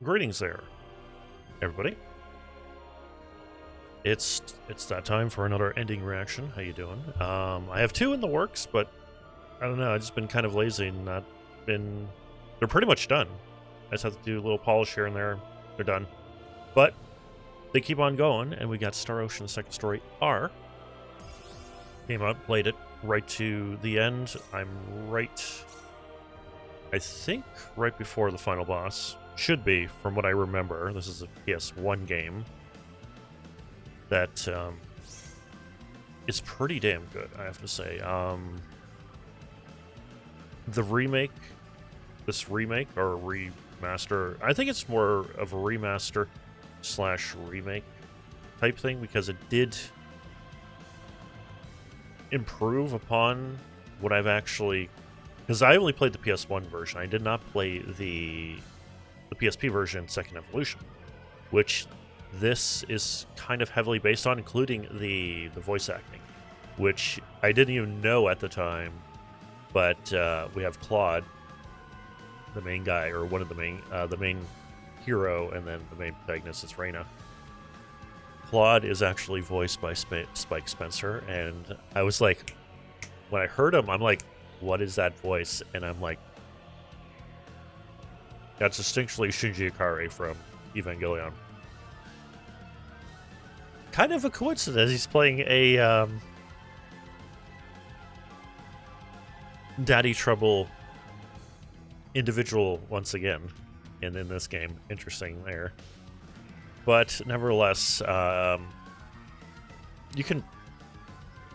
Greetings there, everybody. It's that time for another ending reaction. How you doing? I have two in the works, but I don't know. I've just been kind of lazy and not been. They're pretty much done. I just have to do a little polish here and there. They're done, but they keep on going. And we got Star Ocean: The Second Story R. Came out, played it right to the end. I'm right. I think right before the final boss. Should be, from what I remember. This is a PS1 game that is pretty damn good, I have to say. The remake, this remake or remaster, I think it's more of a remaster slash remake type thing because it did improve upon what I've actually, because I only played the PS1 version. I did not play the PSP version, Second Evolution, which this is kind of heavily based on, including the voice acting, which I didn't even know at the time. But we have Claude, the main guy, or one of the main hero, and then the main protagonist is Reina. Claude is actually voiced by Spike Spencer, and I was like, when I heard him, I'm like, what is that voice? And I'm like, that's distinctly Shinji Ikari from Evangelion. Kind of a coincidence. He's playing a daddy trouble individual once again in this game. Interesting there. But nevertheless, you can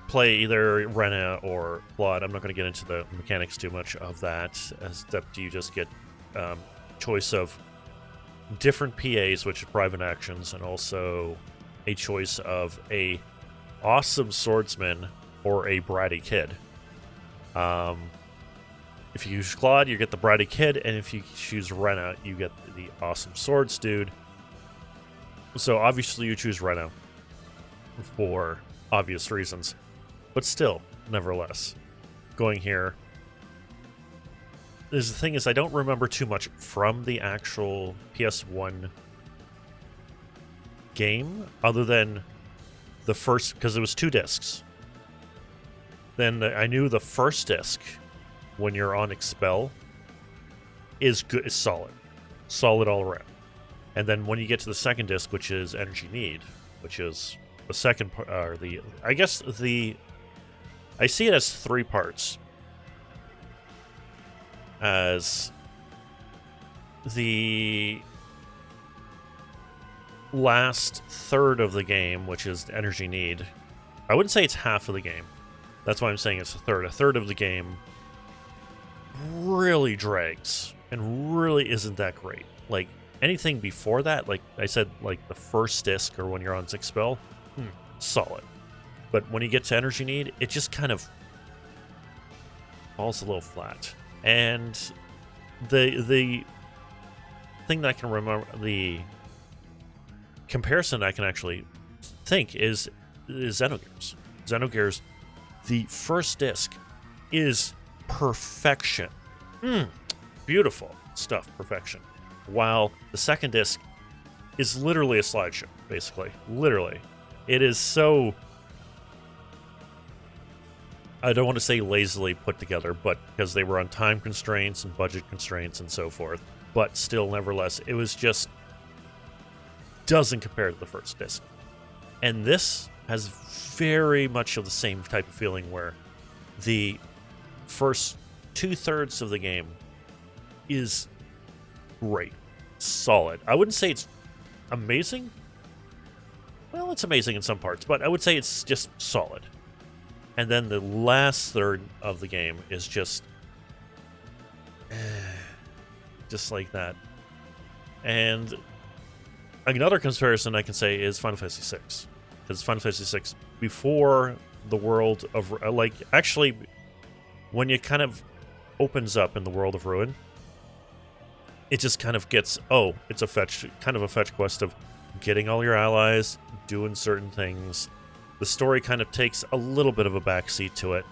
play either Rena or Claude. I'm not going to get into the mechanics too much of that, except you just get choice of different PAs, which are private actions, and also a choice of a awesome swordsman or a bratty kid. If you use Claude, you get the bratty kid, and if you choose Rena, you get the awesome swords dude. So obviously you choose Rena for obvious reasons, but still, nevertheless, going here. The thing is, I don't remember too much from the actual PS1 game, other than the first, because it was 2 discs. Then I knew the first disc, when you're on Expel, is good, is solid all around. And then when you get to the second disc, which is Energy Need, which is the second part, or I see it as 3 parts. As the last third of the game, which is Energy Need, I wouldn't say it's half of the game. That's why I'm saying it's a third. A third of the game really drags and really isn't that great. Like anything before that, like I said, like the first disc or when you're on Expel, solid. But when you get to Energy Need, it just kind of falls a little flat. And the thing that I can remember, the comparison I can actually think is Xenogears. Xenogears, the first disc is perfection. Beautiful stuff, perfection. While the second disc is literally a slideshow, basically. Literally. It is so, I don't want to say lazily put together, but because they were on time constraints and budget constraints and so forth. But still, nevertheless, it was just, doesn't compare to the first disc. And this has very much of the same type of feeling where the first 2/3 of the game is great, solid. I wouldn't say it's amazing. Well, it's amazing in some parts, but I would say it's just solid. And then the last third of the game is just like that. And another comparison I can say is Final Fantasy VI. Because Final Fantasy VI, before the world of, like, actually, when it kind of opens up in the world of Ruin, it just kind of gets, it's a fetch quest of getting all your allies, doing certain things. The story kind of takes a little bit of a backseat to it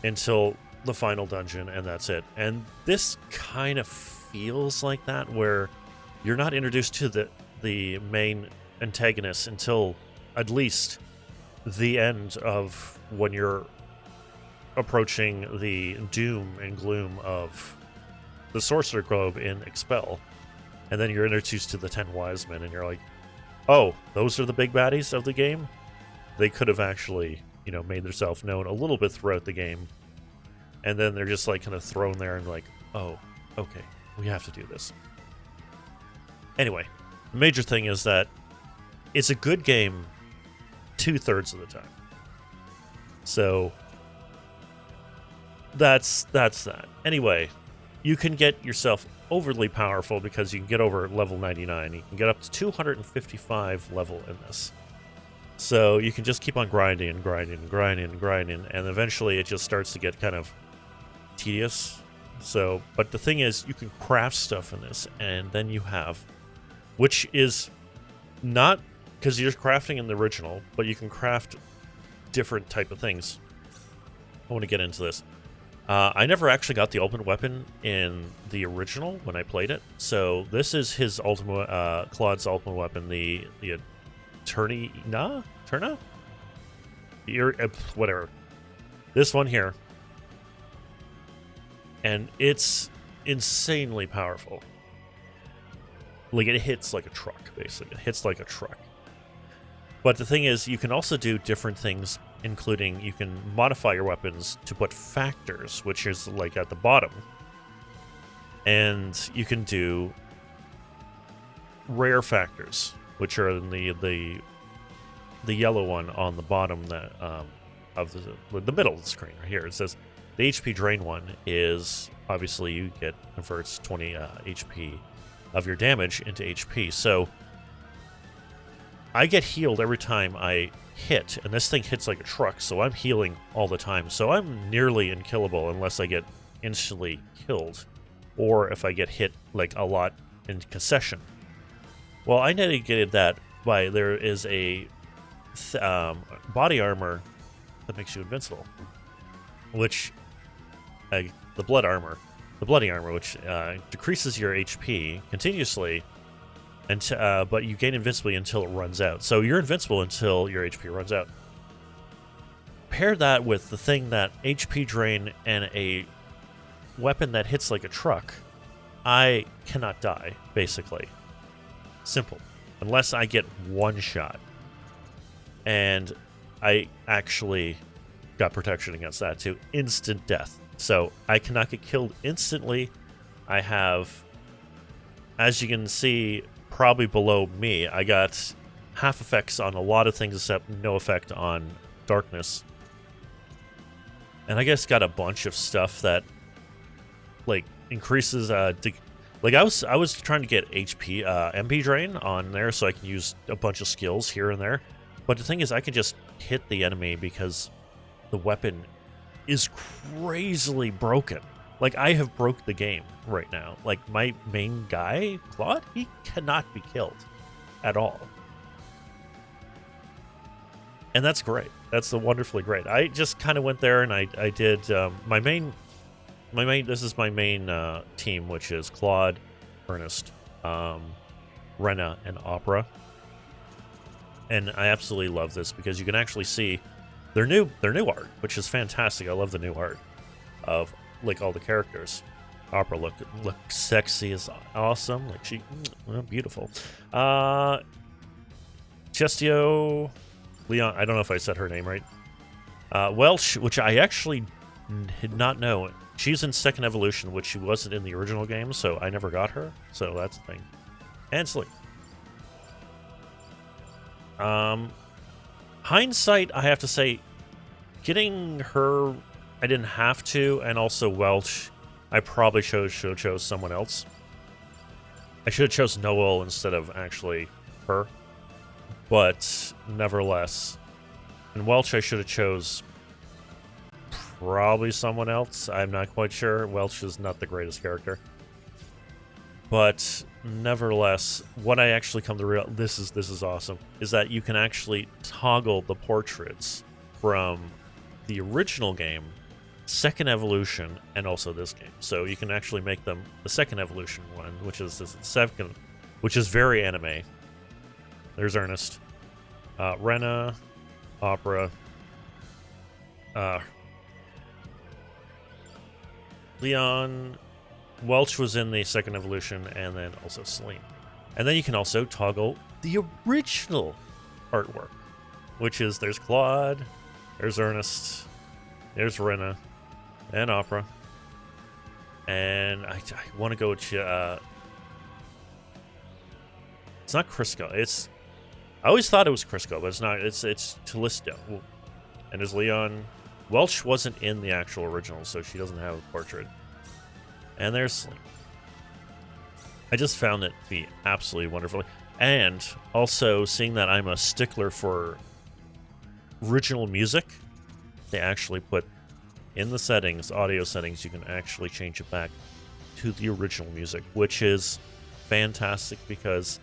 until the final dungeon, and that's it. And this kind of feels like that, where you're not introduced to the main antagonist until at least the end of when you're approaching the doom and gloom of the Sorcerer Globe in Expel. And then you're introduced to the 10 Wise Men, and you're like, oh, those are the big baddies of the game? They could have actually, you know, made themselves known a little bit throughout the game. And then they're just like kind of thrown there and like, oh, okay, we have to do this. Anyway, the major thing is that it's a good game 2/3 of the time. So that's that. Anyway, you can get yourself overly powerful because you can get over level 99. You can get up to 255 level in this. So you can just keep on grinding and grinding and grinding and grinding, and eventually it just starts to get kind of tedious. So, but the thing is, you can craft stuff in this, and then you have, which is not because you're crafting in the original, but you can craft different type of things. I want to get into this. I never actually got the ultimate weapon in the original when I played it. So this is his ultimate, Claude's ultimate weapon, the Turna? Whatever. This one here. And it's insanely powerful. Like, it hits like a truck, basically. It hits like a truck. But the thing is, you can also do different things, including you can modify your weapons to put factors, which is like at the bottom. And you can do rare factors, which are in the yellow one on the bottom that of the middle of the screen right here. It says the HP drain one is obviously you get converts 20 HP of your damage into HP. So I get healed every time I hit, and this thing hits like a truck, so I'm healing all the time. So I'm nearly unkillable unless I get instantly killed, or if I get hit like a lot in concession. Well, I mitigated that by there is a body armor that makes you invincible, which the bloody armor, which decreases your HP continuously. But you gain invincibility until it runs out. So you're invincible until your HP runs out. Pair that with the thing that HP drain and a weapon that hits like a truck, I cannot die, basically. Simple. Unless I get one shot. And I actually got protection against that too. Instant death. So I cannot get killed instantly. I have, as you can see, probably below me, I got half effects on a lot of things except no effect on darkness. And I guess got a bunch of stuff that like increases like I was trying to get HP MP drain on there so I can use a bunch of skills here and there. But the thing is, I can just hit the enemy because the weapon is crazily broken. Like, I have broke the game right now. Like, my main guy, Claude, he cannot be killed at all. And that's great. That's wonderfully great. I just kind of went there and I did this is my main team, which is Claude, Ernest, Rena, and Opera. And I absolutely love this because you can actually see their new art, which is fantastic. I love the new art of like all the characters. Opera look sexy is awesome. Like she, beautiful. Chestio Leon. I don't know if I said her name right. Welsh, which I actually did not know. She's in Second Evolution, which she wasn't in the original game, so I never got her. So that's the thing. And Sleep. Hindsight, I have to say, getting her, I didn't have to, and also Welch, I probably should have chose someone else. I should have chose Noel instead of actually her, but nevertheless, and Welch I should have chose probably someone else. I'm not quite sure. Welch is not the greatest character, but nevertheless, what I actually come to realize, this is awesome, is that you can actually toggle the portraits from the original game, Second Evolution, and also this game. So you can actually make them the Second Evolution one, which is the second which is very anime. There's Ernest. Rena, Opera. Leon, Welch was in the second evolution, and then also Celine. And then you can also toggle the original artwork, which is there's Claude, there's Ernest, there's Rena, and Opera. And I want to go to... it's not Crisco. I always thought it was Crisco, but it's not. It's Callisto. And there's Leon. Welch wasn't in the actual original, so she doesn't have a portrait. And there's Celine. I just found it to be absolutely wonderful. And also, seeing that I'm a stickler for original music, they actually put in the settings, audio settings, you can actually change it back to the original music, which is fantastic because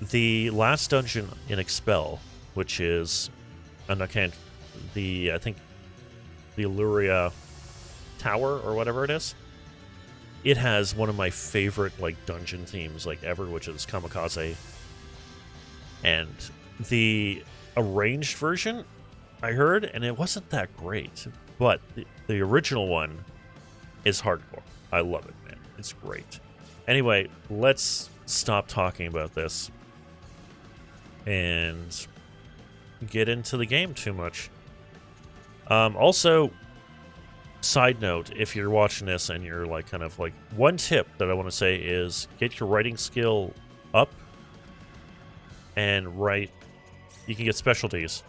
the last dungeon in Expel, which is, and I think the Illyria Tower or whatever it is, it has one of my favorite like dungeon themes like ever, which is Kamikaze. And the arranged version I heard, and it wasn't that great, but the original one is hardcore. I love it, man. It's great. Anyway, let's stop talking about this and get into the game too much. Also, side note, if you're watching this and you're like kind of like, one tip that I want to say is get your writing skill up and write. You can get specialties.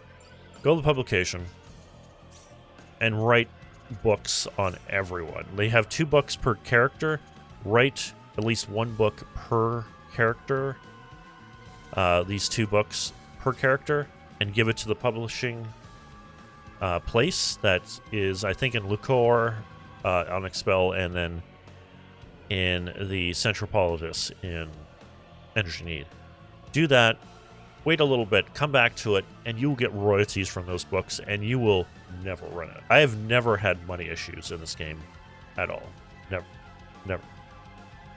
Go to the publication and write books on everyone. They have 2 books per character. Write at least 1 book per character. These 2 books per character, and give it to the publishing place that is, I think, in Lucor on Expel, and then in the Centropolitis in Energy Need. Do that. Wait a little bit, come back to it, and you will get royalties from those books, and you will never run out. I have never had money issues in this game at all. Never.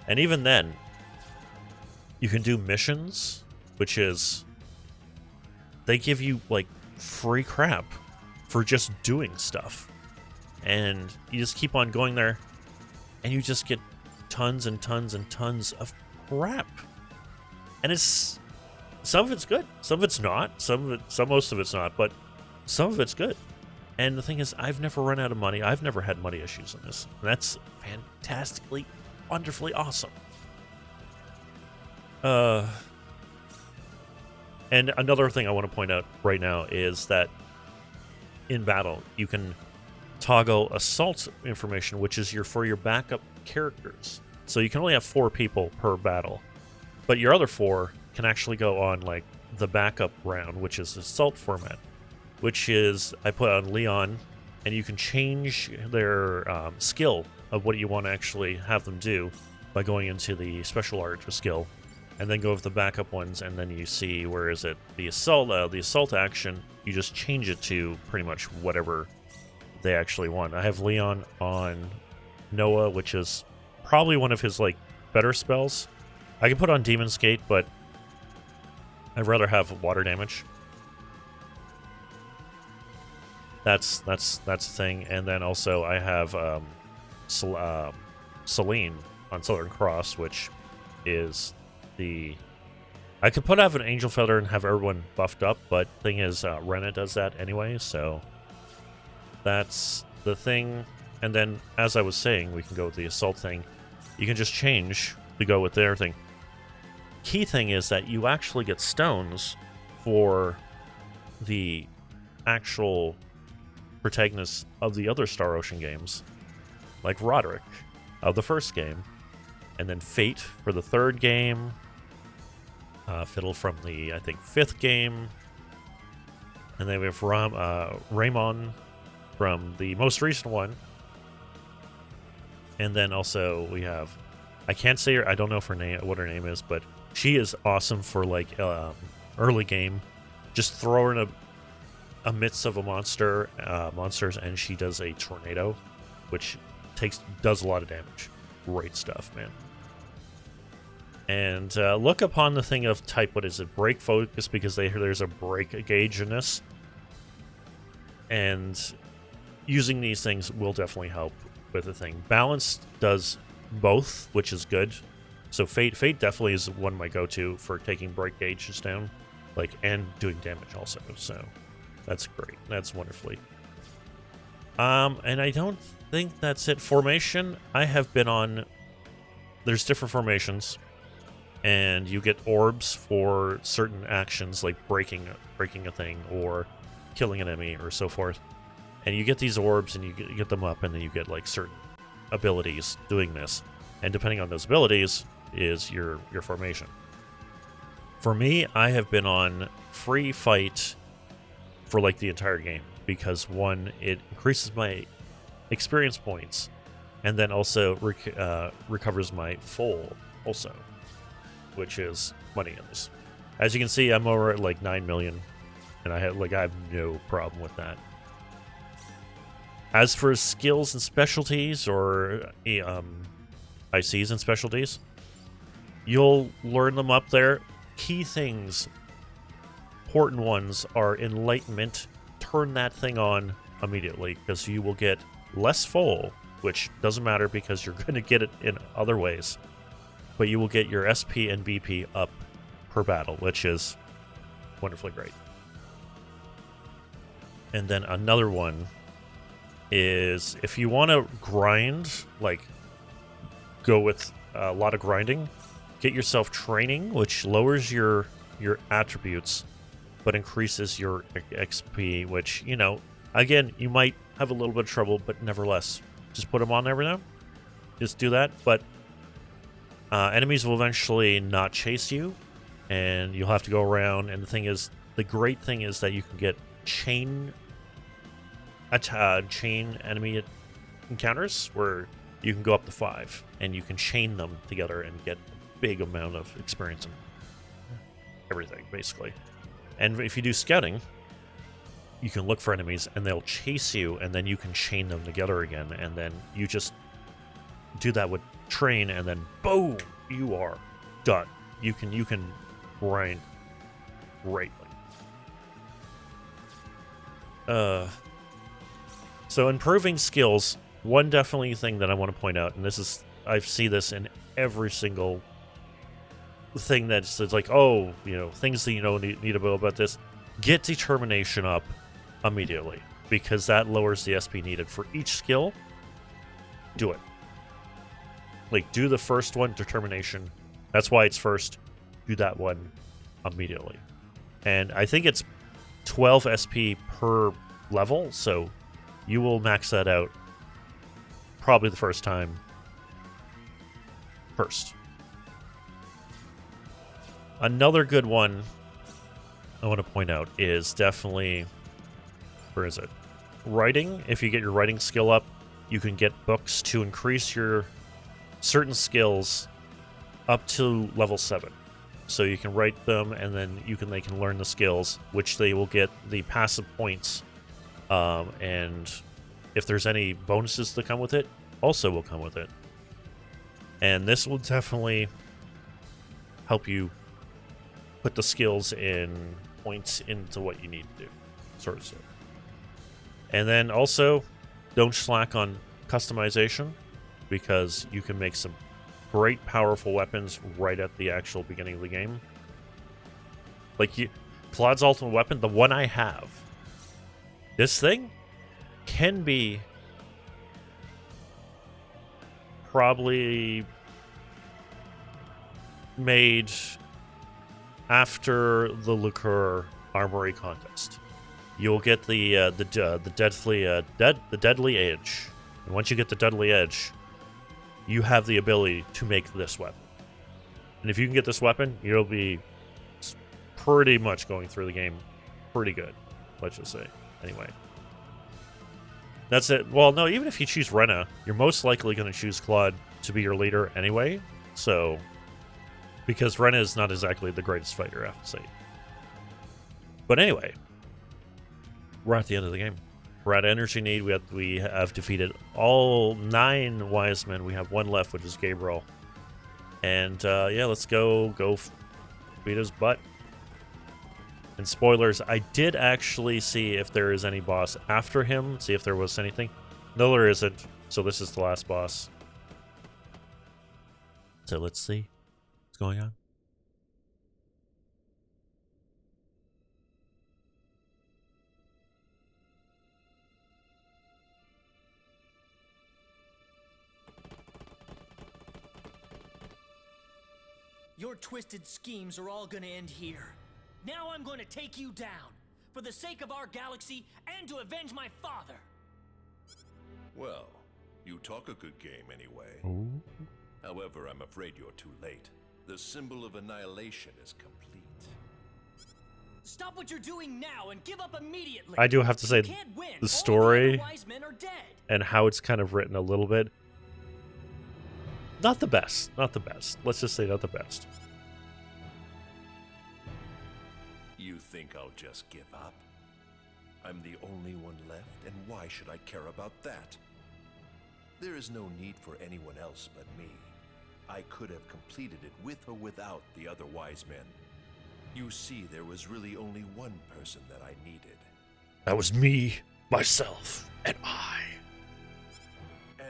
And even then, you can do missions, which is, they give you, like, free crap for just doing stuff. And you just keep on going there, and you just get tons and tons and tons of crap. And it's... some of it's good, some of it's not, most of it's not, but some of it's good. And the thing is, I've never run out of money. I've never had money issues in this. And that's fantastically, wonderfully awesome. And another thing I want to point out right now is that in battle, you can toggle assault information, which is for your backup characters. So you can only have 4 people per battle, but your other 4 can actually go on like the backup round, which is assault format, which is I put on Leon, and you can change their skill of what you want to actually have them do by going into the special art skill, and then go with the backup ones, and then you see where is it the assault action. You just change it to pretty much whatever they actually want. I have Leon on Noah, which is probably one of his like better spells. I can put on Demon's Gate, but I'd rather have water damage. That's the thing. And then also I have Celine on Southern Cross, which is the... I could have an Angel Feather and have everyone buffed up, but thing is, Rena does that anyway, so that's the thing. And then, as I was saying, we can go with the Assault thing. You can just change to go with their thing. Key thing is that you actually get stones for the actual protagonists of the other Star Ocean games, like Roderick of the first game, and then Fate for the 3rd game, Fiddle from the, I think, 5th game, and then we have Raymond from the most recent one, and then also we have, I can't say her, I don't know if what her name is, but she is awesome for like early game. Just throw her in amidst of monsters, and she does a tornado, which does a lot of damage. Great stuff, man. And look upon the thing of type, what is it, break focus, because there's a break gauge in this. And using these things will definitely help with the thing. Balance does both, which is good. So Fate definitely is one of my go-to for taking break gauges down, like, and doing damage also. So that's great. That's wonderfully. And I don't think that's it. Formation, I have been on. There's different formations, and you get orbs for certain actions, like breaking a thing or killing an enemy or so forth. And you get these orbs, and you get them up, and then you get like certain abilities doing this. And depending on those abilities is your formation. For me, I have been on free fight for like the entire game because one, it increases my experience points, and then also recovers my full also, which is money in this. As you can see, I'm over at like 9 million, and I have no problem with that. As for skills and specialties, or ICs and specialties, you'll learn them up there. Key things, important ones, are Enlightenment. Turn that thing on immediately, because you will get less full, which doesn't matter because you're going to get it in other ways. But you will get your SP and BP up per battle, which is wonderfully great. And then another one is, if you want to grind, like go with a lot of grinding, get yourself training, which lowers your attributes but increases your XP, which, you know, again, you might have a little bit of trouble, but nevertheless, just put them on every now. Just do that. But enemies will eventually not chase you, and you'll have to go around. And the great thing is that you can get chain enemy encounters where you can go up to 5, and you can chain them together and get a big amount of experience and everything, basically. And if you do scouting, you can look for enemies, and they'll chase you, and then you can chain them together again, and then you just do that with train, and then boom, you are done. You can grind greatly. So improving skills, one definitely thing that I want to point out, and I see this in every single thing that's like, oh, you know, things that you know need to know about this. Get determination up immediately, because that lowers the SP needed for each skill. Do it. Like, do the first one, determination. That's why it's first. Do that one immediately. And I think it's 12 SP per level, so you will max that out probably the first time first. Another good one I want to point out is definitely, where is it? Writing. If you get your writing skill up, you can get books to increase your certain skills up to level 7. So you can write them, and then they can learn the skills, which they will get the passive points. And if there's any bonuses that come with it, also will come with it. And this will definitely help you put the skills in points into what you need to do, sort of. And then also, don't slack on customization, because you can make some great, powerful weapons right at the actual beginning of the game. Like Claude's ultimate weapon, the one I have, this thing can be probably made after the Liqueur Armory contest. You'll get the deadly edge, and once you get the deadly edge, you have the ability to make this weapon. And if you can get this weapon, you'll be pretty much going through the game pretty good, let's just say. Anyway, that's it. Well, no, even if you choose Rena, you're most likely going to choose Claude to be your leader anyway. So, because Rena is not exactly the greatest fighter, I have to say. But anyway, we're at the end of the game. We're at energy need. We have defeated all 9 wise men. We have one left, which is Gabriel. And yeah, let's go beat his butt. And spoilers, I did actually see if there is any boss after him, see if there was anything. No, there isn't. So this is the last boss. So let's see what's going on. Your twisted schemes are all gonna end here. Now I'm going to take you down, for the sake of our galaxy and to avenge my father. Well, you talk a good game anyway. Ooh. However, I'm afraid you're too late. The symbol of annihilation is complete. Stop what you're doing now and give up immediately. I do have to say, You can't win. the All story other wise men are dead. and how it's kind of written a little bit, not the best. Not the best. Let's just say not the best. You think I'll just give up? I'm the only one left, and why should I care about that? There is no need for anyone else but me. I could have completed it with or without the other wise men. You see, there was really only one person that I needed. That was me, myself, and I.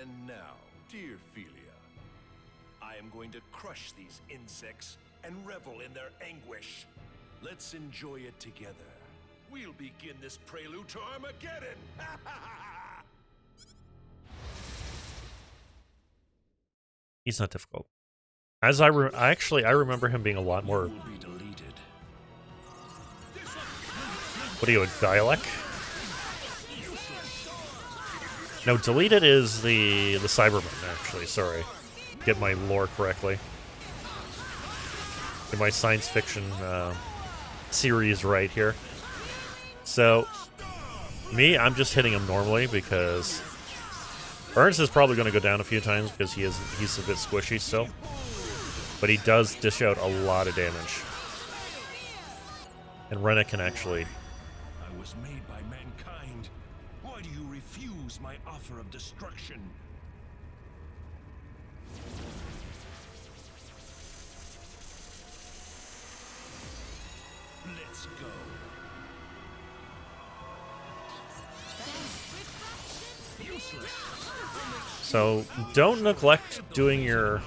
And now, dear Philia, I am going to crush these insects and revel in their anguish. Let's enjoy it together. We'll begin this prelude to Armageddon! He's not difficult. As I remember him being a lot more. Will be deleted. What are you, a dialect? No, deleted is the Cyberman, actually. Sorry. Get my lore correctly. Get my science fiction series right here. So, me, I'm just hitting him normally because Ernst is probably going to go down a few times because he's a bit squishy still. But he does dish out a lot of damage. And Renna can actually... I was made by mankind. Why do you refuse my offer of destruction? Let's go. Useless. So, don't neglect doing your...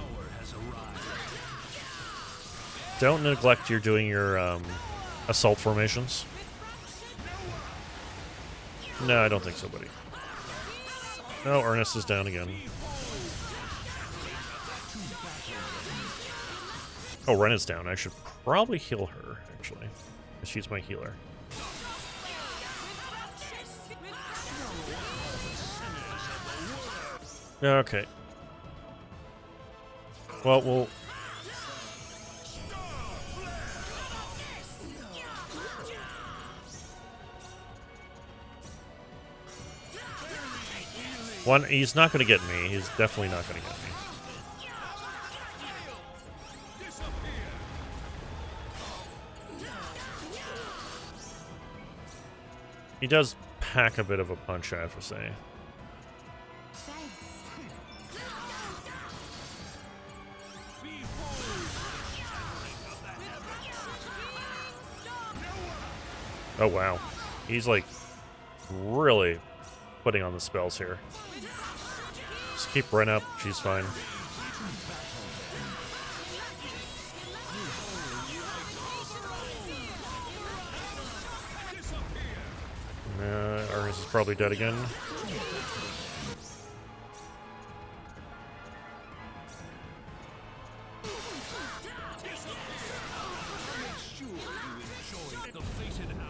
Don't neglect you're doing your assault formations. No, I don't think so, buddy. No, Ernest is down again. Oh, Ren is down. I should probably heal her, actually. She's my healer. Okay. Well, we'll... One, he's not going to get me. He's definitely not going to get me. He does pack a bit of a punch, I have to say. Oh, wow. He's, like, really putting on the spells here. Just keep Ren up. She's fine. Ernest is probably dead again.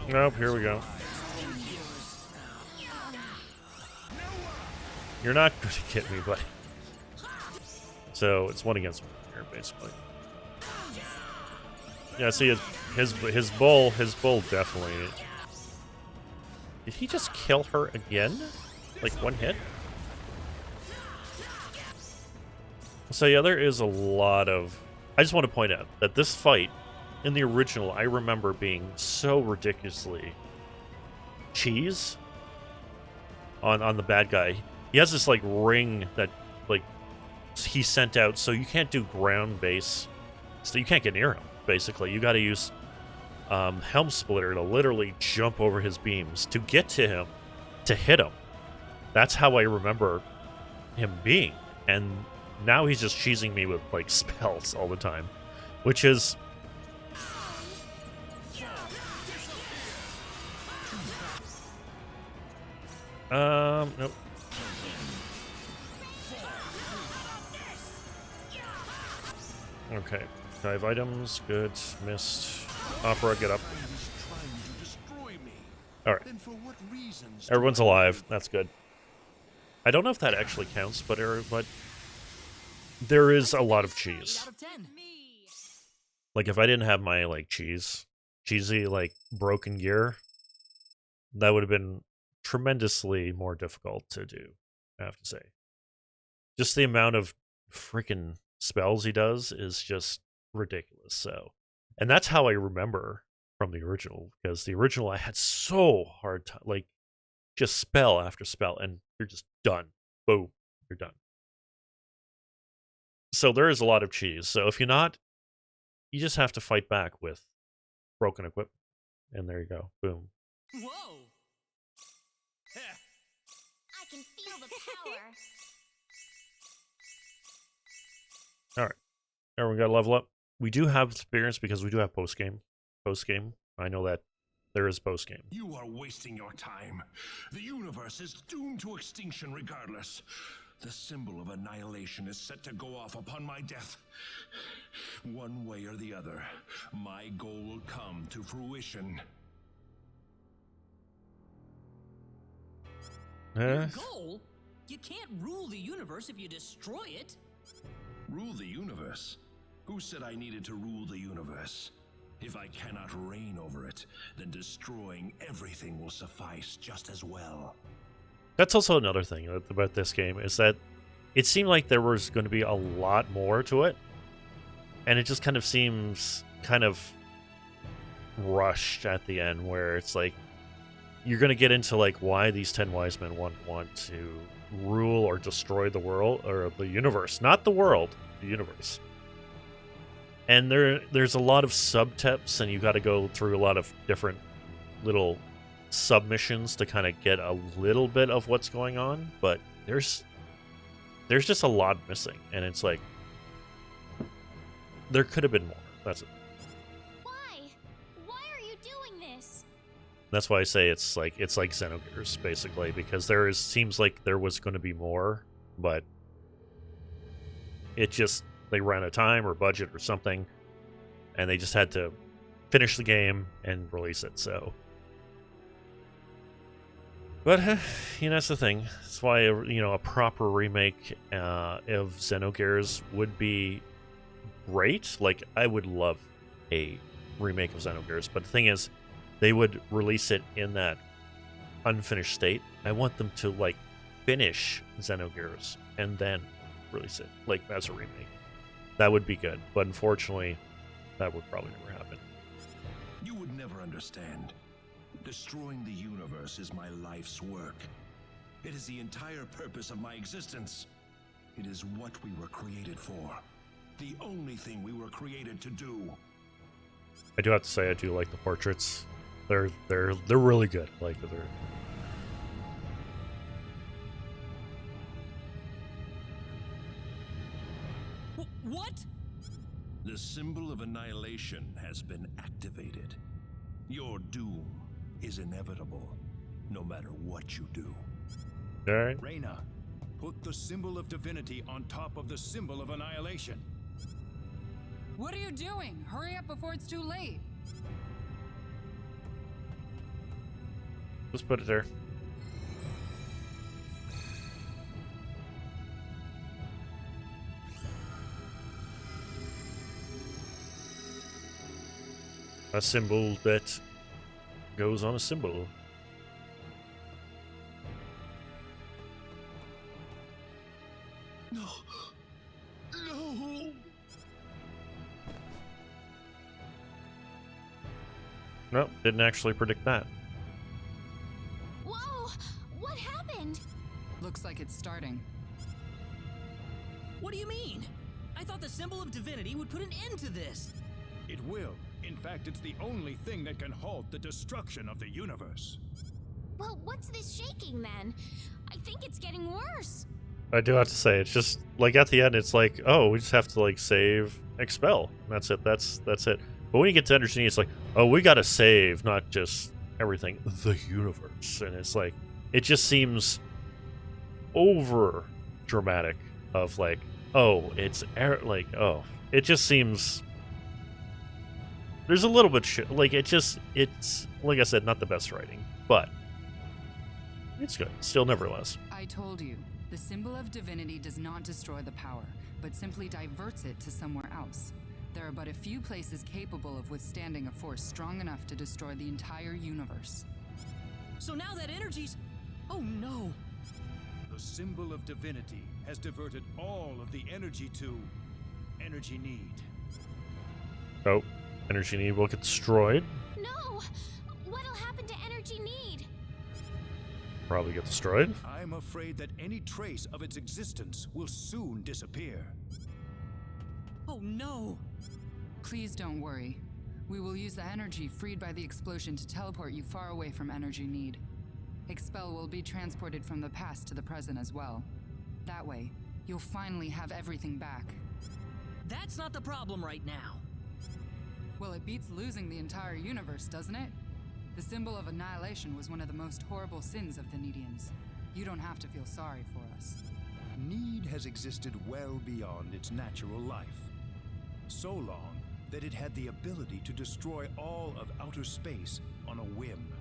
Nope, here we go. You're not going to get me, buddy. So it's one against one here, basically. Yeah, see, his bull definitely. Did he just kill her again? Like one hit? So yeah, there is a lot of... I just want to point out that this fight, in the original, I remember being so ridiculously cheese on the bad guy. He has this, like, ring that, like, he sent out, so you can't do ground base, so you can't get near him. Basically, you got to use Helm Splitter to literally jump over his beams to get to him, to hit him. That's how I remember him being, and now he's just cheesing me with like spells all the time, which is nope. Okay, dive items, good, missed. Opera, get up. Alright. Everyone's alive, that's good. I don't know if that actually counts, but there is a lot of cheese. Like, if I didn't have my, like, cheesy, like, broken gear, that would have been tremendously more difficult to do, I have to say. Just the amount of freaking spells he does is just ridiculous, so. And that's how I remember from the original, because the original I had so hard time, like, just spell after spell, and you're just done. Boom, you're done. So there is a lot of cheese. So if you're not, you just have to fight back with broken equipment. And there you go. Boom. Whoa! I can feel the power. All right. Everyone got to level up. We do have experience because we do have post-game. Post-game. I know that there is post-game. You are wasting your time. The universe is doomed to extinction regardless. The symbol of annihilation is set to go off upon my death. One way or the other, my goal will come to fruition. Your goal? You can't rule the universe if you destroy it. Rule the universe? Who said I needed to rule the universe? If I cannot reign over it, then destroying everything will suffice just as well. That's also another thing about this game, is that it seemed like there was going to be a lot more to it, and it just kind of seems kind of rushed at the end, where it's like you're going to get into like why these 10 wise men want to rule or destroy the world or the universe, not the world, the universe. And there's a lot of subtips, and you got to go through a lot of different little submissions to kind of get a little bit of what's going on, but there's just a lot missing, and it's like there could have been more. That's it. Why are you doing this? That's why I say it's like Xenogears, basically, because seems like there was going to be more, but it just, they ran out of time or budget or something, and they just had to finish the game and release it. So, but that's the thing. That's why a proper remake of Xenogears would be great. Like, I would love a remake of Xenogears, but the thing is, they would release it in that unfinished state. I want them to like finish Xenogears and then release it like as a remake. That would be good, but unfortunately, that would probably never happen. You would never understand. Destroying the universe is my life's work. It is the entire purpose of my existence. It is what we were created for. The only thing we were created to do. I do have to say, I do like the portraits. They're really good. Like, they're... What? The symbol of annihilation has been activated. Your doom is inevitable, no matter what you do. All right. Reyna, put the symbol of divinity on top of the symbol of annihilation. What are you doing? Hurry up before it's too late. Let's put it there. A symbol that goes on a symbol. No. No. No, didn't actually predict that. Whoa! What happened? Looks like it's starting. What do you mean? I thought the symbol of divinity would put an end to this. It will. In fact, it's the only thing that can halt the destruction of the universe. Well, what's this shaking then? I think it's getting worse. I do have to say, it's just like at the end, it's like, oh, we just have to like save expel. That's it. That's it. But when you get to Energy Need, it's like, oh, we gotta save not just everything, the universe. And it's like, it just seems over dramatic. Of like, oh, it's like, oh, it just seems. There's a little bit like it's like I said, not the best writing, but it's good. Still, nevertheless. I told you, the symbol of divinity does not destroy the power, but simply diverts it to somewhere else. There are but a few places capable of withstanding a force strong enough to destroy the entire universe. So now that energy's... Oh no! The symbol of divinity has diverted all of the energy to Energy Need. Oh, Energy Need will get destroyed. No! What'll happen to Energy Need? Probably get destroyed. I'm afraid that any trace of its existence will soon disappear. Oh no! Please don't worry. We will use the energy freed by the explosion to teleport you far away from Energy Need. Expel will be transported from the past to the present as well. That way, you'll finally have everything back. That's not the problem right now. Well, it beats losing the entire universe, doesn't it? The symbol of annihilation was one of the most horrible sins of the Needians. You don't have to feel sorry for us. Need has existed well beyond its natural life. So long that it had the ability to destroy all of outer space on a whim.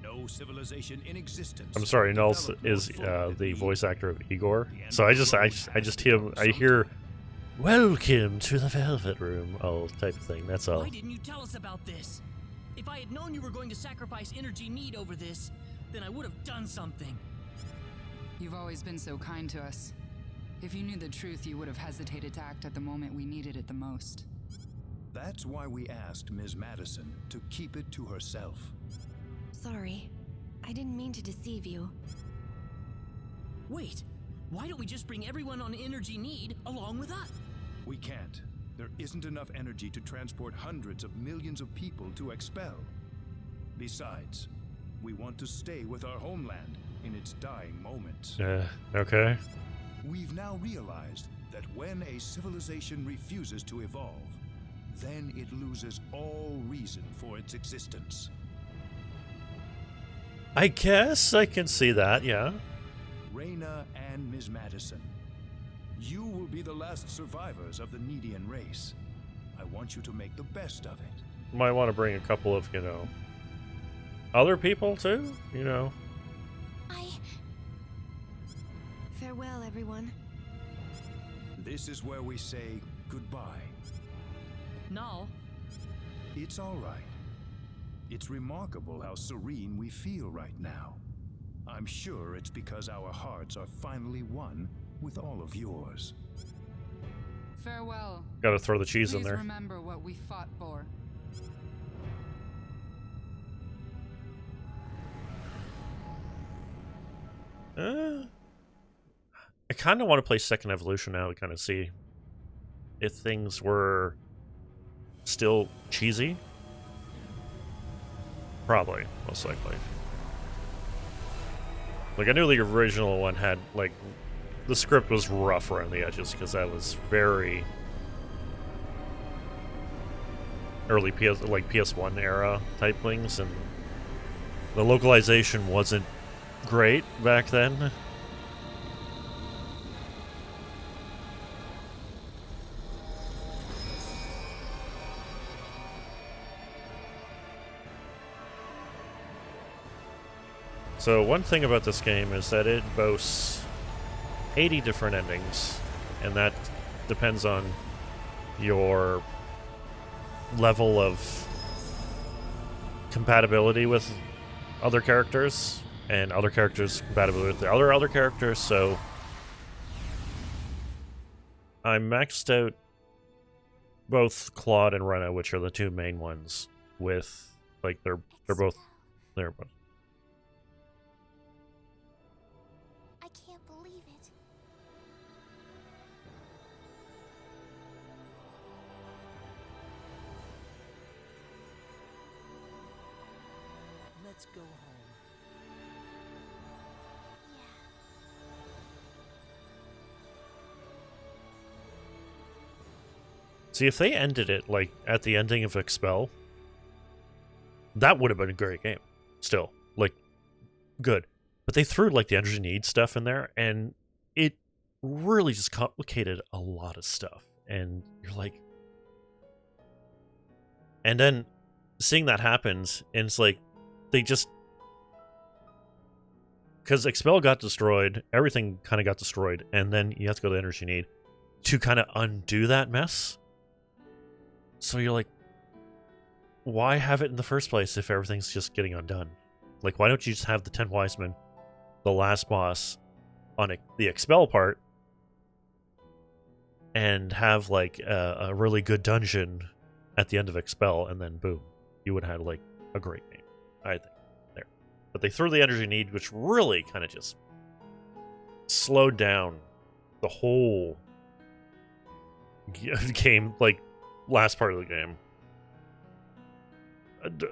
No civilization in existence. I'm sorry, Null is the voice actor of Igor. So I just hear "Welcome to the Velvet Room," all type of thing. That's all. Why didn't you tell us about this? If I had known you were going to sacrifice Energy Need over this, then I would have done something. You've always been so kind to us. If you knew the truth, you would have hesitated to act at the moment we needed it the most. That's why we asked Ms. Madison to keep it to herself. Sorry. I didn't mean to deceive you. Wait, why don't we just bring everyone on Energy Need along with us? We can't. There isn't enough energy to transport hundreds of millions of people to Expel. Besides, we want to stay with our homeland in its dying moments. Okay. We've now realized that when a civilization refuses to evolve, then it loses all reason for its existence. I guess I can see that, yeah. Reyna and Ms. Madison, you will be the last survivors of the Needian race. I want you to make the best of it. Might want to bring a couple of, other people too, Farewell, everyone. This is where we say goodbye. Null. It's all right. It's remarkable how serene we feel right now. I'm sure it's because our hearts are finally one with all of yours. Farewell. Gotta throw the cheese in Please there. remember what we fought for. I kind of want to play Second Evolution now to kind of see if things were still cheesy. Probably, most likely. Like, I knew the original one had, like, the script was rough around the edges because that was very early PS1 era type things, and the localization wasn't great back then. So one thing about this game is that it boasts 80 different endings, and that depends on your level of compatibility with other characters, and other characters' compatibility with the other characters. So I maxed out both Claude and Rena, which are the two main ones, with, like, they're both there. I can't believe it. let's go home. See, if they ended it like at the ending of Expel, that would have been a great game. Still, like, good. But they threw like the energy need stuff in there, and it really just complicated a lot of stuff. And you're like, and then seeing that happens, and it's like they just, because Expel got destroyed, everything kind of got destroyed, and then you have to go to energy need to kind of undo that mess. So you're like, why have it in the first place if everything's just getting undone? Like, why don't you just have the 10 Wise Men, the last boss, on the Expel part, and have, like, a really good dungeon at the end of Expel, and then boom, you would have had, like, a great game, I think, there. But they threw the energy need, which really kind of just slowed down the whole game, like, last part of the game.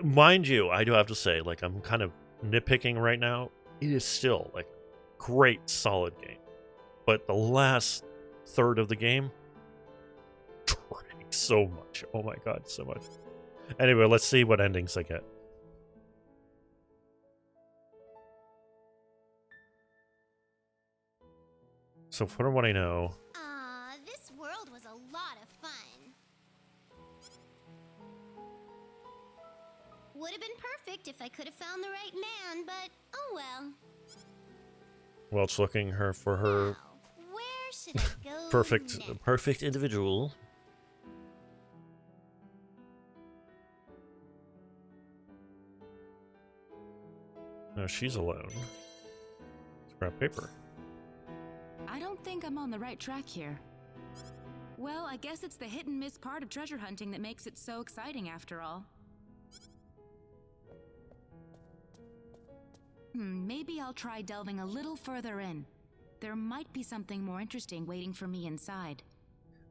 Mind you, I do have to say, like, I'm kind of nitpicking right now. It is still, like, great, solid game. But the last third of the game drags so much. Oh my god, so much. Anyway, let's see what endings I get. So from what I know... This world was a lot of fun. Would have been perfect if I could have found the right man, but oh well. Welch looking for her Now, where should I go perfect next? individual. No, she's alone. Scrap paper. I don't think I'm on the right track here. Well, I guess it's the hit and miss part of treasure hunting that makes it so exciting after all. Maybe I'll try delving a little further in. There might be something more interesting waiting for me inside.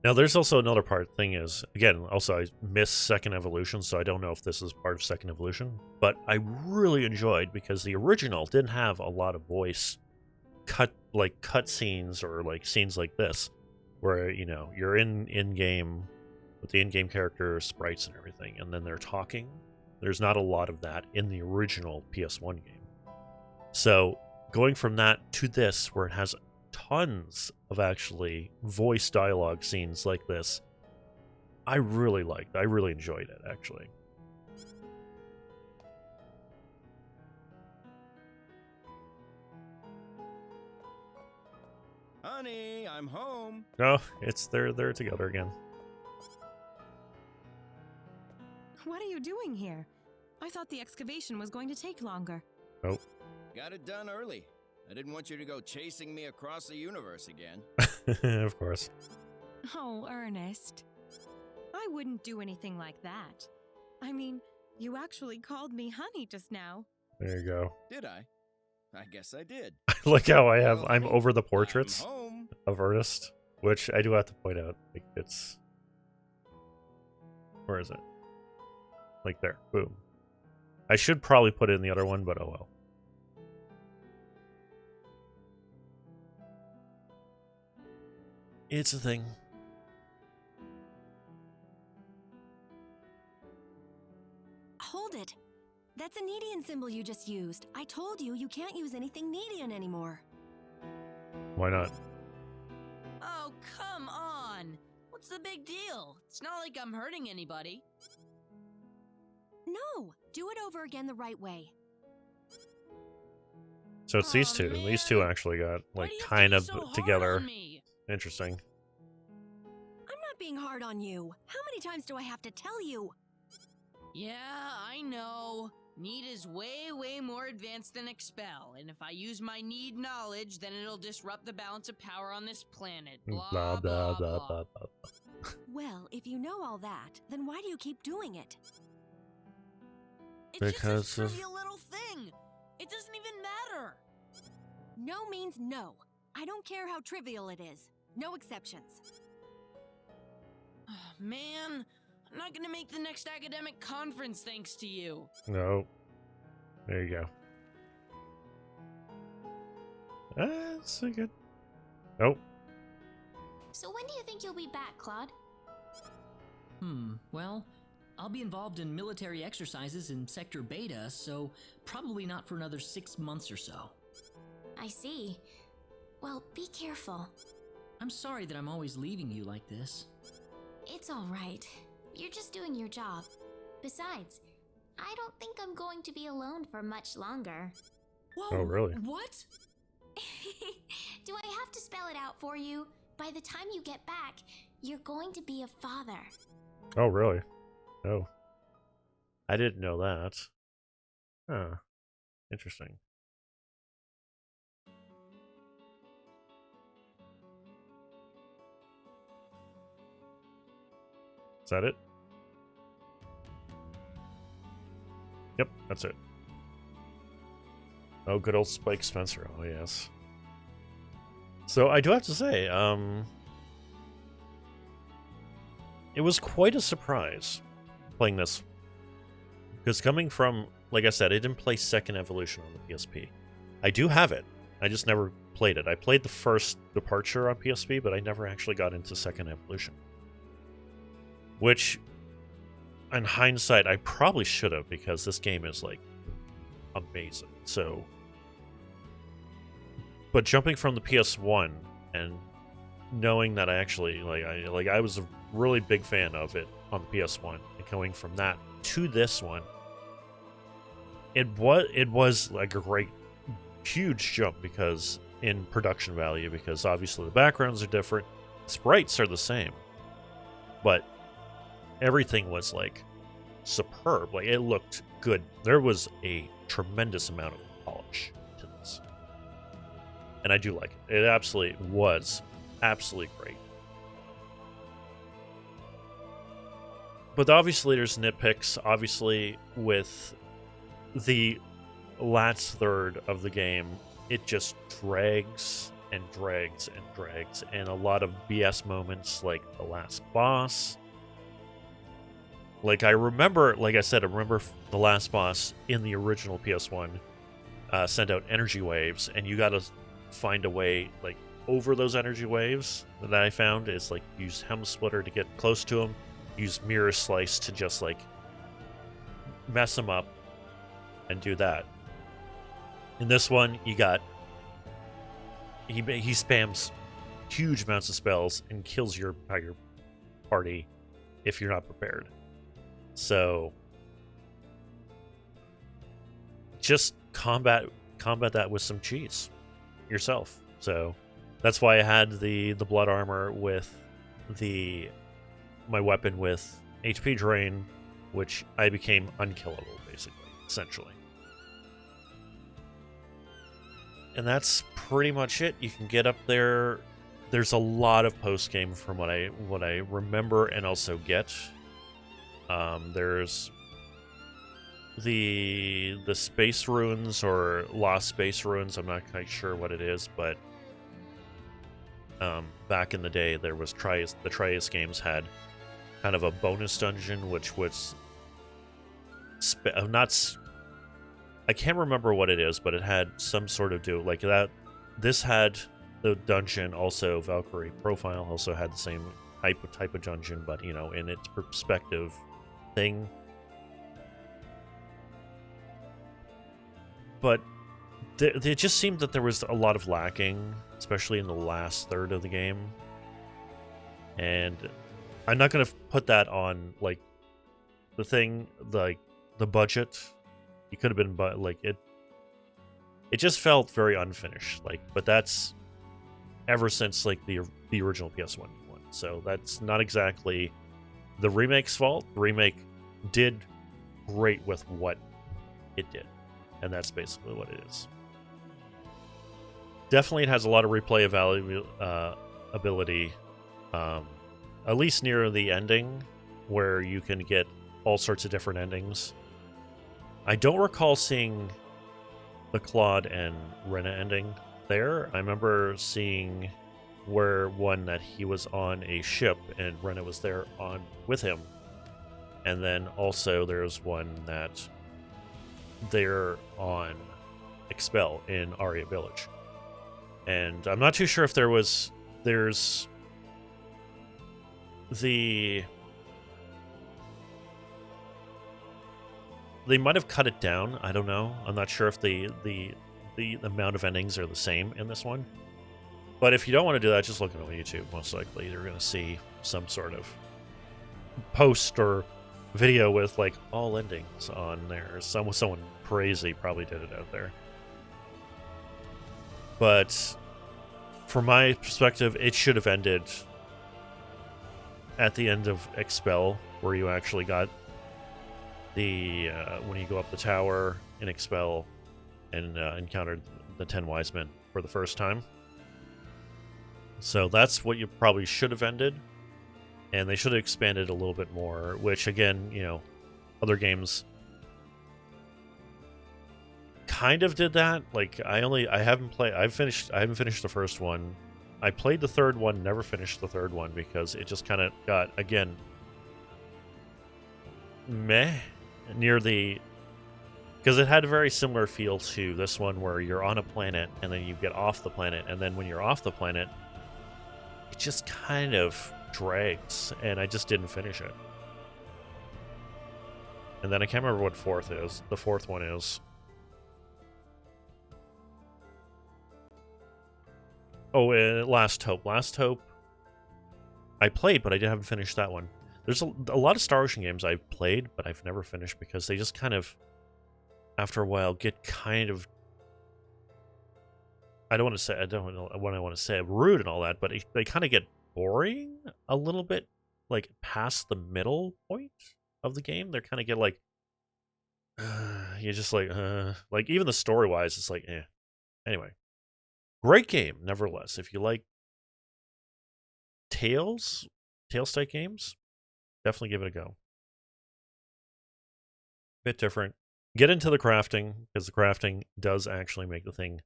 Now, there's also another part. Thing is, again, also I missed Second Evolution, so I don't know if this is part of Second Evolution. But I really enjoyed, because the original didn't have a lot of voice cut scenes or like scenes like this, where, you know, you're in game with the in-game character sprites and everything, and then they're talking. There's not a lot of that in the original PS1 game. So going from that to this, where it has tons of actually voice dialogue scenes like this, I really liked. I really enjoyed it, actually. Honey, I'm home. No, it's they're together again. What are you doing here? I thought the excavation was going to take longer. Nope. Got it done early. I didn't want you to go chasing me across the universe again. Of course. Oh, Ernest. I wouldn't do anything like that. I mean, you actually called me honey just now. There you go. Did I? I guess I did. Look how I'm Well, over the portraits I'm home. of Ernest, which I do have to point out. Like, it's, where is it? Like there, boom. I should probably put it in the other one, but oh well. It's a thing. Hold it. That's a Nedian symbol you just used. I told you you can't use anything Nedian anymore. Why not? Oh, come on! What's the big deal? It's not like I'm hurting anybody. No, do it over again the right way. So it's these Aw, two. man. These two actually got Why like do you have to kind be of so hard together. on me? Interesting. I'm not being hard on you. How many times do I have to tell you? Yeah, I know. Need is way, way more advanced than Expel, and if I use my need knowledge, then it'll disrupt the balance of power on this planet. Blah, Blah blah blah blah blah. Well, if you know all that, then why do you keep doing it? It's Because just a of- trivial little thing. It doesn't even matter. No means no. I don't care how trivial it is. No exceptions. Man, I'm not gonna make the next academic conference thanks to you. No. There you go. That's a good. Oh, So when do you think you'll be back, Claude? Well, I'll be involved in military exercises in Sector Beta, so probably not for another 6 months or so. I see. Well, be careful. I'm sorry that I'm always leaving you like this. It's all right. You're just doing your job. Besides, I don't think I'm going to be alone for much longer. Whoa, Oh, really? What? Do I have to spell it out for you? By the time you get back, you're going to be a father. oh, really? Oh, I didn't know that. Huh. Interesting. Is that it? Yep, that's it. Oh, good old Spike Spencer. Oh, yes. So I do have to say, it was quite a surprise playing this. Because coming from, like I said, I didn't play Second Evolution on the PSP. I do have it. I just never played it. I played the first Departure on PSP, but I never actually got into Second Evolution. Which, in hindsight, I probably should have, because this game is, like, amazing. So, but jumping from the PS1 and knowing that I actually, I was a really big fan of it on the PS1, and going from that to this one, it was like a great, huge jump, because in production value, because obviously the backgrounds are different, sprites are the same, but everything was like superb. Like, it looked good. There was a tremendous amount of polish to this, and I do like it. It absolutely was absolutely great. But obviously there's nitpicks. Obviously, with the last third of the game, it just drags and drags and drags, and a lot of BS moments, like the last boss. Like, I remember, like I said, I remember the last boss in the original PS1 sent out energy waves, and you gotta find a way, like, over those energy waves. That I found is, like, use Helm Splitter to get close to him, use Mirror Slice to just, like, mess him up, and do that. In this one, you got... He spams huge amounts of spells and kills your entire party if you're not prepared. So, just combat that with some cheese yourself. So, that's why I had the blood armor with my weapon with HP drain, which I became unkillable, basically, essentially. And that's pretty much it. You can get up there. There's a lot of post game from what I remember and also get. There's the space ruins, or lost space ruins. I'm not quite sure what it is, but back in the day, there was the Trias games had kind of a bonus dungeon, which was I can't remember what it is, but it had some sort of like that. This had the dungeon, also Valkyrie Profile also had the same type of dungeon, but in its perspective thing. But it just seemed that there was a lot of lacking, especially in the last third of the game. And I'm not going to put that on, like, the thing, like, the budget. It could have been, but, like, it just felt very unfinished. Like, but that's ever since, like, the original PS1 one. So that's not exactly the remake's fault. The remake did great with what it did, and that's basically what it is. Definitely, it has a lot of replay value, ability, at least near the ending, where you can get all sorts of different endings. I don't recall seeing the Claude and Rena ending there. I remember seeing one that he was on a ship and Rena was there with him. And then also there's one that there on Expel in Aria Village. And I'm not too sure if there's the... They might have cut it down. I don't know. I'm not sure if the amount of endings are the same in this one. But if you don't want to do that, just look at it on YouTube. Most likely, you're going to see some sort of post or video with like all endings on there. Someone crazy probably did it out there. But from my perspective, it should have ended at the end of Expel, where you actually got the when you go up the tower in Expel and encountered the 10 wise men for the first time. So that's what you probably should have ended, and they should have expanded a little bit more, which again, you know, other games kind of did that. Like I haven't finished the first one. I played the third one, never finished the third one because it just kind of got, again, meh near the, because it had a very similar feel to this one where you're on a planet and then you get off the planet, and then when you're off the planet it just kind of drags, and I just didn't finish it. And then I can't remember what the fourth one is. Oh, Last Hope. Last Hope I played, but I haven't finished that one. There's a lot of Star Ocean games I've played, but I've never finished because they just kind of, after a while, get kind of, I don't know what I want to say, rude and all that, but they kind of get boring a little bit, like past the middle point of the game. They kind of get like, you're just like even the story-wise, it's like, eh. Anyway, great game, nevertheless. If you like Tales-type games, definitely give it a go. Bit different. Get into the crafting, because the crafting does actually make the thing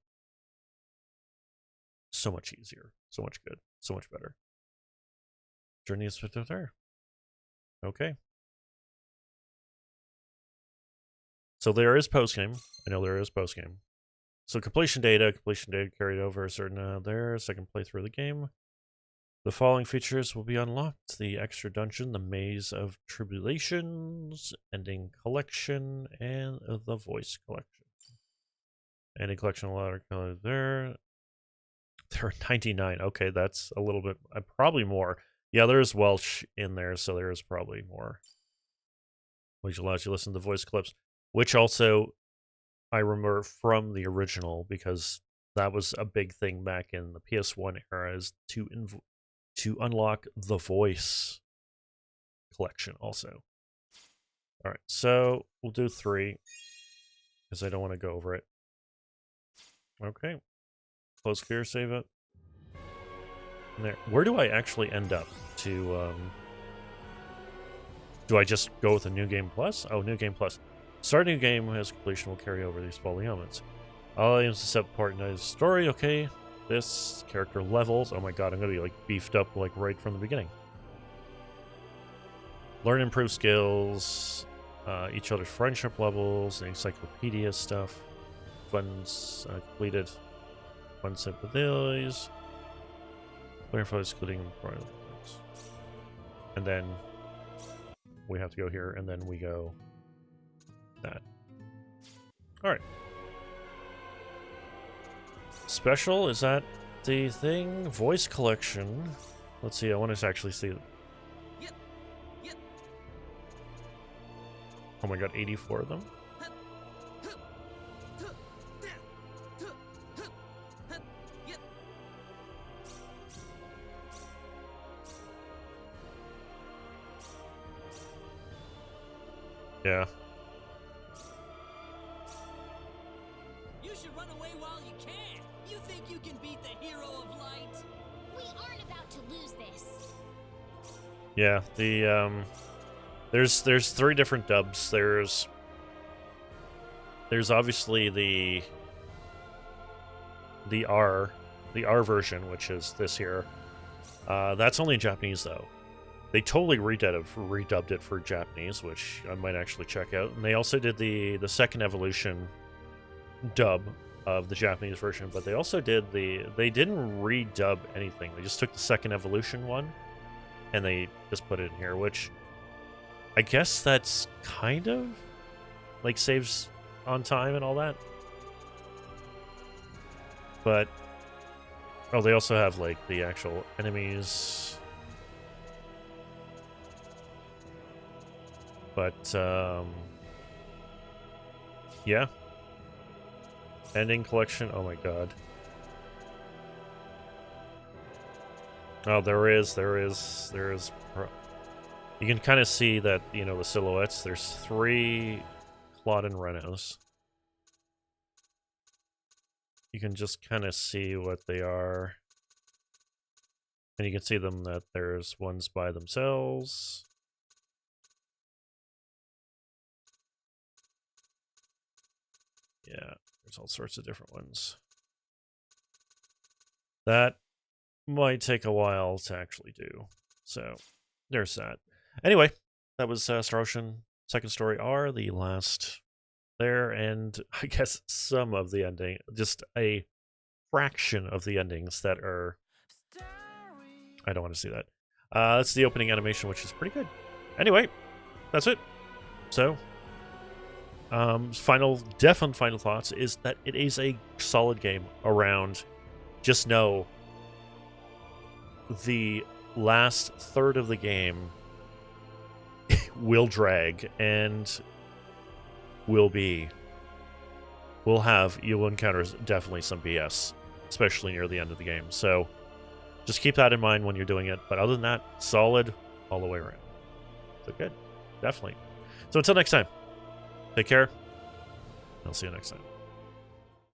so much easier, so much good, so much better. Journey is there. Okay. So there is post-game. I know there is post-game. So completion data carried over a certain there, second playthrough of the game. The following features will be unlocked: the extra dungeon, the Maze of Tribulations, ending collection, and the voice collection. Ending collection, a lot of color there. There are 99. Okay, that's a little bit, probably more. Yeah, there's Welsh in there, so there is probably more. Which allows you to listen to voice clips, which also I remember from the original, because that was a big thing back in the PSOne era, is to unlock the voice collection also. All right, so we'll do 3 because I don't want to go over it. Okay. Close clear, save it. And there. Where do I actually end up? Do I just go with a new game plus? Oh, new game plus. Start a new game as completion will carry over these following elements. All items except part in the story. Okay. This character levels. Oh my god, I'm gonna be like beefed up like right from the beginning. Learn and improve skills. Each other's friendship levels. Encyclopedia stuff. Funds completed. Fun sympathies. Learn for excluding. And then we have to go here, and then we go that. Alright. Special, is that the thing? Voice collection. Let's see, I want to actually see. Yep. Oh my god, 84 of them? Yeah. You should run away while you can. You think you can beat the hero of light? We aren't about to lose this. Yeah, the there's 3 different dubs. There's obviously the R version, which is this here. That's only in Japanese though. They totally redubbed it for Japanese, which I might actually check out. And they also did the second evolution dub of the Japanese version, but they also did they didn't redub anything. They just took the second evolution one and they just put it in here, which I guess that's kind of like saves on time and all that. But oh, they also have like the actual enemies. But yeah. Ending collection. Oh my god. Oh, there is. You can kind of see that, you know, the silhouettes. There's 3 Claude and Renos. You can just kind of see what they are. And you can see them that there's ones by themselves. Yeah, there's all sorts of different ones. That might take a while to actually do. So, there's that. Anyway, that was Star Ocean Second Story R, the last there, and I guess some of the ending, just a fraction of the endings that are... I don't want to see that. That's the opening animation, which is pretty good. Anyway, that's it. So, final thoughts is that it is a solid game around. Just know the last third of the game will drag and you'll encounter definitely some BS, especially near the end of the game. So just keep that in mind when you're doing it. But other than that, solid all the way around. So good. Definitely. So until next time, take care. I'll see you next time.